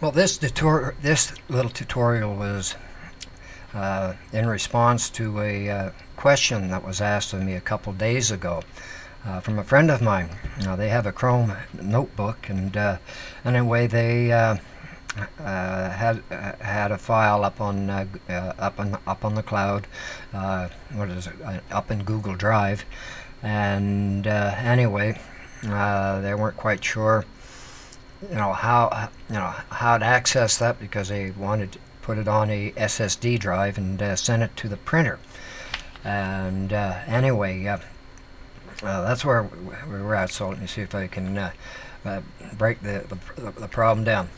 Well, this little tutorial was in response to a question that was asked of me a couple days ago from a friend of mine. They have a Chrome notebook, and anyway, they had a file up on the cloud. What is it? Up in Google Drive, and anyway, they weren't quite sure, how to access that, because they wanted to put it on a SSD drive and send it to the printer. And anyway, that's where we were at. So let me see if I can break the problem down.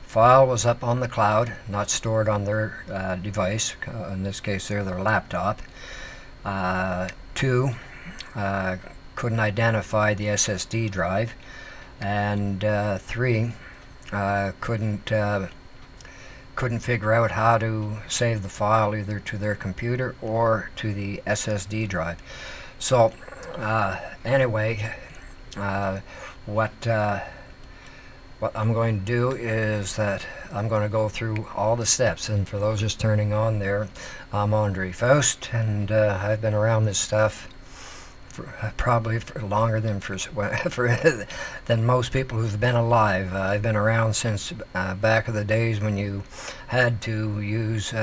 File was up on the cloud, not stored on their device. In this case, their laptop. 2, couldn't identify the SSD drive, and 3, couldn't figure out how to save the file either to their computer or to the SSD drive. So anyway, what I'm going to do is that I'm going to go through all the steps. And for those just turning on there, I'm Andre Faust, and I've been around this stuff probably for longer than than most people who've been alive. I've been around since back of the days when you had to use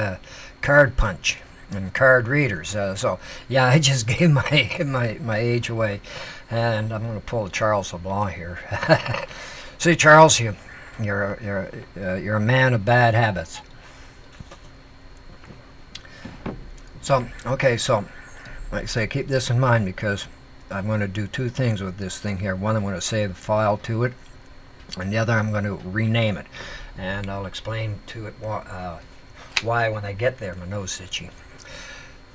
card punch and card readers. So yeah, I just gave my age away, and I'm going to pull a Charles LeBlanc here. See, Charles, you're a man of bad habits. So okay, so like I say, keep this in mind, because I'm going to do 2 things with this thing here. One, I'm going to save a file to it, and the other, I'm going to rename it. And I'll explain to it why when I get there. My nose is itchy.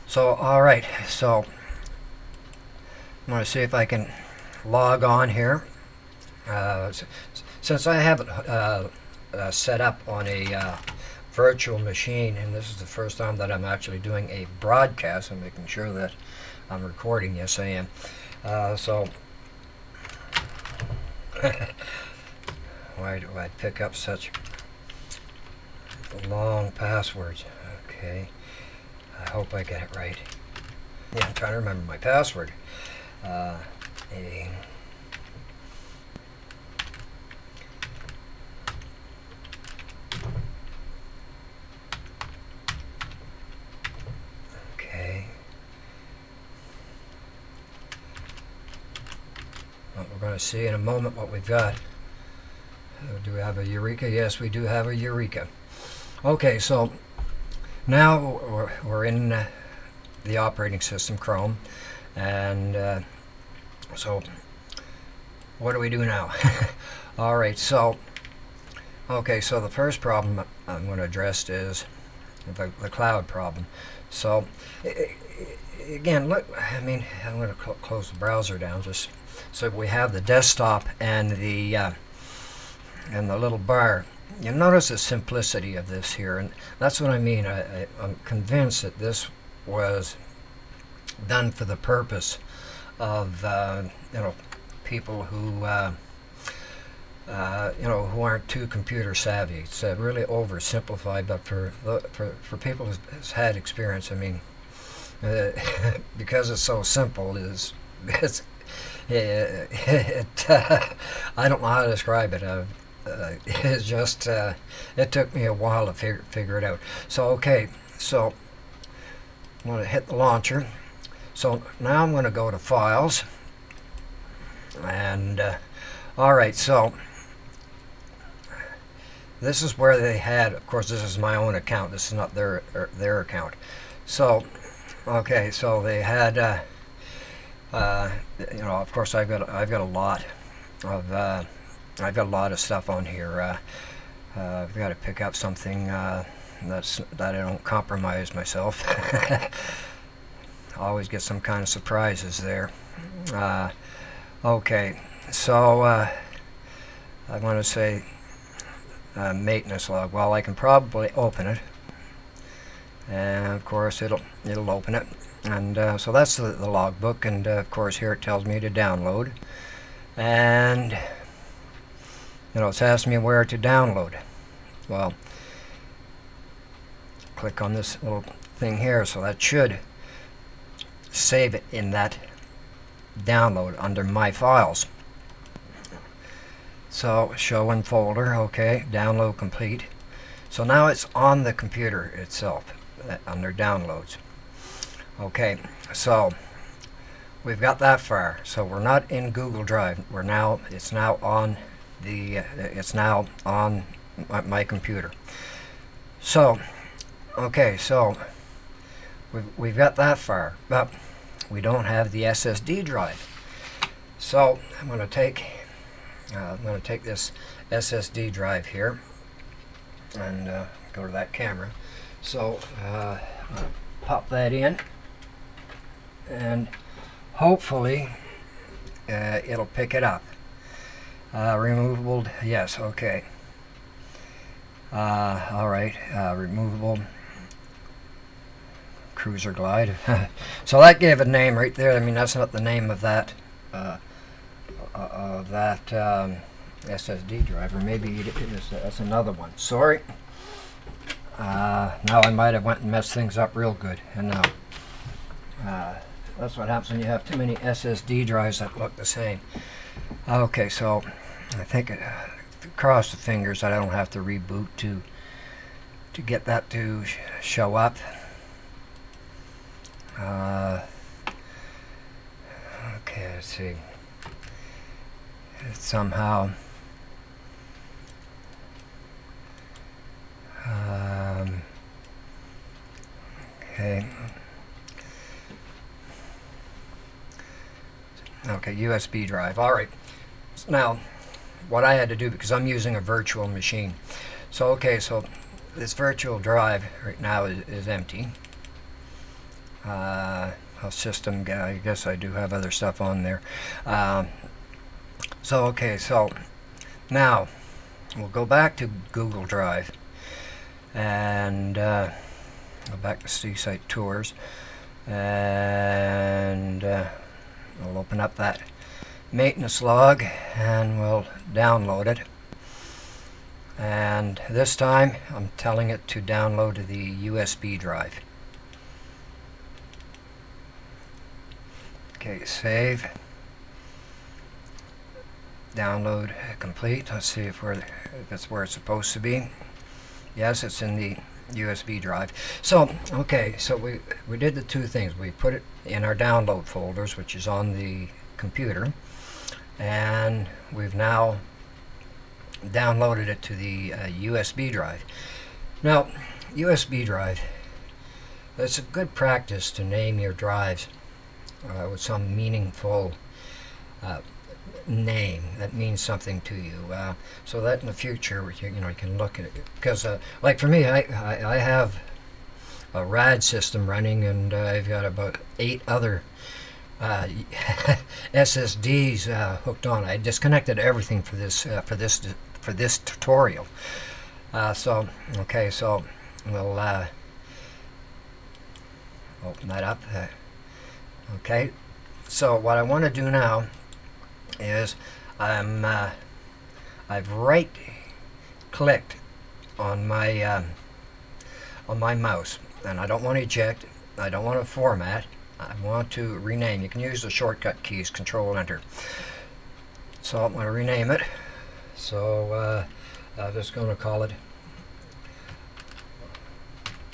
So, alright, so I'm going to see if I can log on here. Since I have it set up on a virtual machine, and this is the first time that I'm actually doing a broadcast, I'm making sure that I'm recording. Yes, I am. So why do I pick up such long passwords? Okay, I hope I get it right. Yeah, I'm trying to remember my password. We're going to see in a moment what we've got. Do we have a Eureka? Yes, we do have a Eureka. Okay, so now we're in the operating system, Chrome, and so what do we do now? Alright, so okay, so the first problem I'm going to address is the cloud problem. So again, look, I mean, I'm going to close the browser down just so we have the desktop and the little bar. You notice the simplicity of this here, and that's what I mean. I'm convinced that this was done for the purpose of people who who aren't too computer savvy. It's really oversimplified, but for people who's had experience, I mean, because it's so simple, I don't know how to describe it. It's just it took me a while to figure it out. So okay, so I'm going to hit the launcher. So now I'm going to go to Files, and alright, so this is where they had, of course this is my own account, this is not their account. So okay, so they had of course I've got a lot of stuff on here. I've got to pick up something that I don't compromise myself. Always get some kind of surprises there. Okay, so I want to say maintenance log. Well, I can probably open it, and of course it'll open it, and so that's the log book, and of course here it tells me to download, and it's asking me where to download. Well, click on this little thing here, so that should save it in that download under My Files. So show in folder, okay, download complete. So now it's on the computer itself under downloads. Okay, so we've got that far. So we're not in Google Drive. It's now on my computer. So okay, so we've got that far, but we don't have the SSD drive. So I'm going to take this SSD drive here and go to that camera. So pop that in, and hopefully it'll pick it up. Removable, yes, okay. All right, removable cruiser glide. So that gave a name right there. I mean, that's not the name of that SSD drive, or maybe that's another one. Sorry. Now I might have went and messed things up real good, and now that's what happens when you have too many SSD drives that look the same. Okay, so I think cross the fingers that I don't have to reboot to get that to show up. Okay, let's see. It's somehow okay, USB drive. All right. Now, what I had to do, because I'm using a virtual machine. So okay, so this virtual drive right now is empty. System, I guess I do have other stuff on there. So okay, so now we'll go back to Google Drive and go back to Seaside Tours, and we'll open up that maintenance log and we'll download it. And this time I'm telling it to download the USB drive. Okay, save. Download complete. Let's see if it's where it's supposed to be. Yes, it's in the USB drive. So okay, so we did the two things. We put it in our download folders, which is on the computer, and we've now downloaded it to the USB drive. Now, USB drive, it's a good practice to name your drives with some meaningful name that means something to you, so that in the future you can look at it. Because like for me, I have a RAD system running, and I've got about 8 other SSDs hooked on. I disconnected everything for this tutorial. So okay, so we'll open that up. Okay, so what I want to do now is I've right-clicked on my mouse, and I don't want to eject. I don't want to format. I want to rename. You can use the shortcut keys, Control Enter. So I'm going to rename it. So I'm just going to call it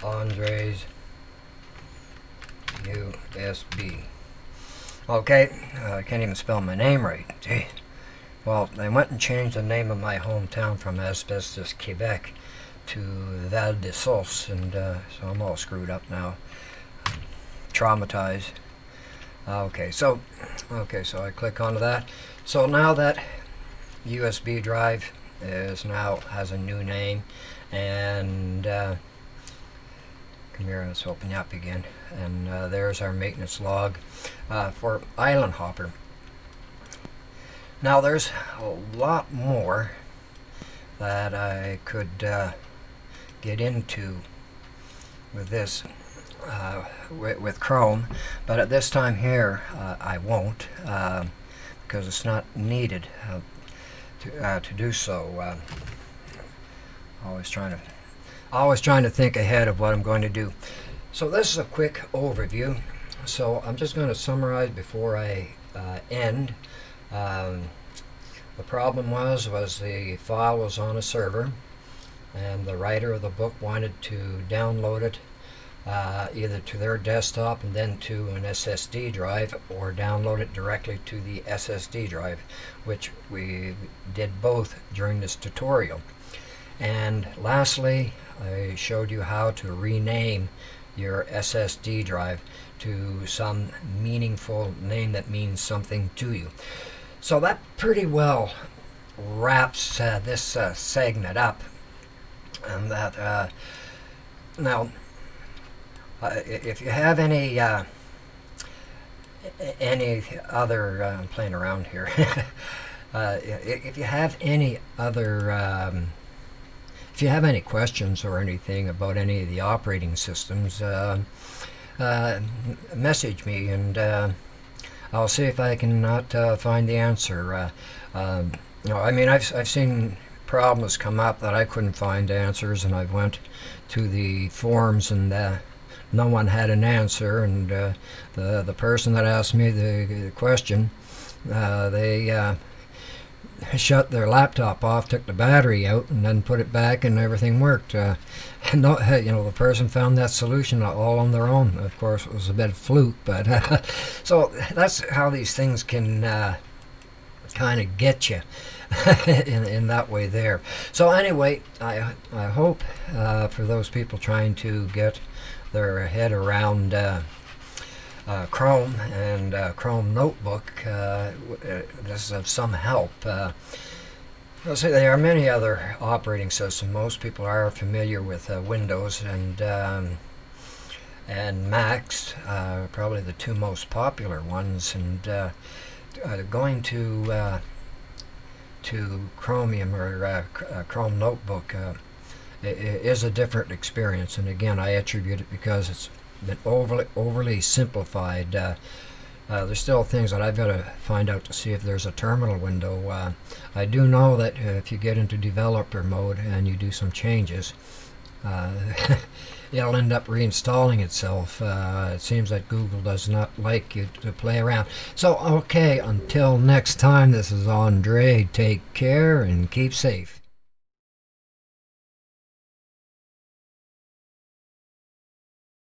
Andre's USB. Okay, I can't even spell my name right. Gee. Well, they went and changed the name of my hometown from Asbestos, Quebec to Val de Sauce, and so I'm all screwed up now. Traumatized. Okay, so I click onto that. So now that USB drive has a new name, and come here, let's open you up again, and there's our maintenance log for Island Hopper. Now there's a lot more that I could get into with this with Chrome, but at this time here I won't, because it's not needed to do so. always trying to think ahead of what I'm going to do. So this is a quick overview. So I'm just going to summarize before I end. The problem was the file was on a server, and the writer of the book wanted to download it either to their desktop and then to an SSD drive, or download it directly to the SSD drive, which we did both during this tutorial. And lastly, I showed you how to rename your SSD drive to some meaningful name that means something to you. So that pretty well wraps this segment up. And that now, if you have any other, I'm playing around here. If you have any other, if you have any questions or anything about any of the operating systems, message me, and I'll see if I can not find the answer. I mean, I've seen problems come up that I couldn't find answers, and I've went to the forums, and no one had an answer. And the person that asked me the question, they shut their laptop off, took the battery out, and then put it back, and everything worked. No, the person found that solution all on their own. Of course, it was a bit of fluke, but so that's how these things can kind of get you in that way there. So anyway, I hope for those people trying to get their head around Chrome and Chrome Notebook, this is of some help. I'll say there are many other operating systems. Most people are familiar with Windows and Macs, probably the two most popular ones. And going to Chromium or Chrome Notebook is a different experience. And again, I attribute it because it's been overly simplified. There's still things that I've got to find out to see if there's a terminal window. I do know that if you get into developer mode and you do some changes, it'll end up reinstalling itself. It seems that Google does not like you to play around. So, okay, until next time, this is Andre. Take care and keep safe.